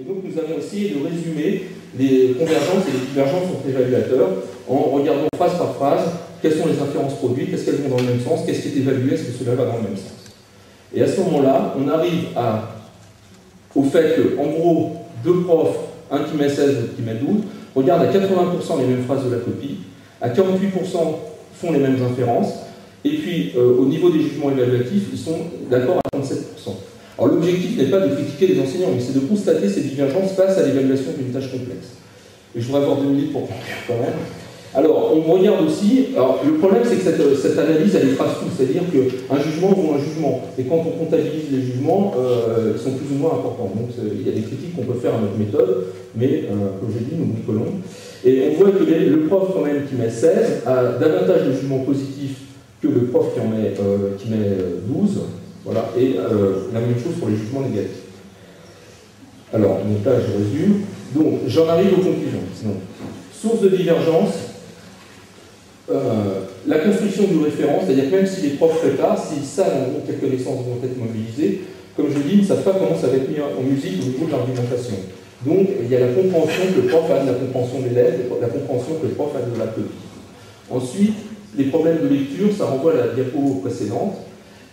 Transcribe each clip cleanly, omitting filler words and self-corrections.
Et donc nous avons essayé de résumer les convergences et les divergences entre évaluateurs en regardant phrase par phrase quelles sont les inférences produites, est-ce qu'elles vont dans le même sens, qu'est-ce qui est évalué, est-ce que cela va dans le même sens. Et à ce moment-là, on arrive au fait que, en gros, deux profs, un qui met 16 et l'autre qui met 12, regardent à 80% les mêmes phrases de la copie, à 48% font les mêmes inférences, et puis au niveau des jugements évaluatifs, ils sont d'accord à 37%. Alors l'objectif n'est pas de critiquer les enseignants, mais c'est de constater ces divergences face à l'évaluation d'une tâche complexe. Et je voudrais avoir 2 minutes pour conclure quand même. Alors, on regarde aussi, alors le problème c'est que cette analyse elle est fast-food, c'est-à-dire qu'un jugement vaut un jugement, et quand on comptabilise les jugements, ils sont plus ou moins importants. Donc il y a des critiques qu'on peut faire à notre méthode, mais comme j'ai dit, nous bricolons. Et on voit que le prof quand même qui met 16 a davantage de jugements positifs que le prof qui met 12, voilà, et la même chose pour les jugements négatifs. Alors, donc là je résume. Donc, j'en arrive aux conclusions. Sinon, source de divergence. La construction du référent, c'est-à-dire que même si les profs préparent, s'ils savent quelles connaissances vont être mobilisées, comme je dis, ils ne savent pas comment ça va être mis en musique au niveau de l'argumentation. Donc il y a la compréhension que le prof a de la compréhension de l'élève, la compréhension que le prof a de la copie. Ensuite, les problèmes de lecture, ça renvoie à la diapo précédente.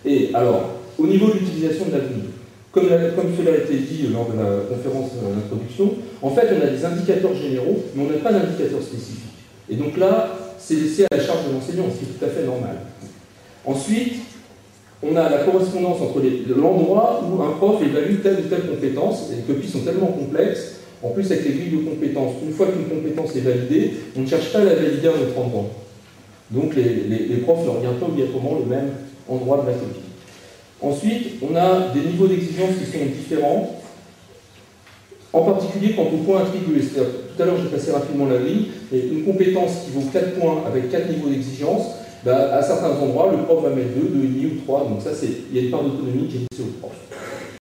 Et alors, au niveau de l'utilisation de la grille, comme cela a été dit lors de la conférence d'introduction, en fait on a des indicateurs généraux, mais on n'a pas d'indicateurs spécifiques. Et donc là, c'est laissé à la charge de l'enseignant, ce qui est tout à fait normal. Ensuite, on a la correspondance entre l'endroit où un prof évalue telle ou telle compétence, et les copies sont tellement complexes, en plus avec les grilles de compétences, une fois qu'une compétence est validée, on ne cherche pas à la valider à un autre endroit. Donc les profs ne regardent pas obligatoirement le même endroit de la copie. Ensuite, on a des niveaux d'exigence qui sont différents, en particulier quant au point attribué. Tout à l'heure, j'ai passé rapidement la grille, et une compétence qui vaut 4 points avec 4 niveaux d'exigence, à certains endroits, le prof va mettre 2, 2,5 ou 3, donc ça, il y a une part d'autonomie qui est laissée au prof.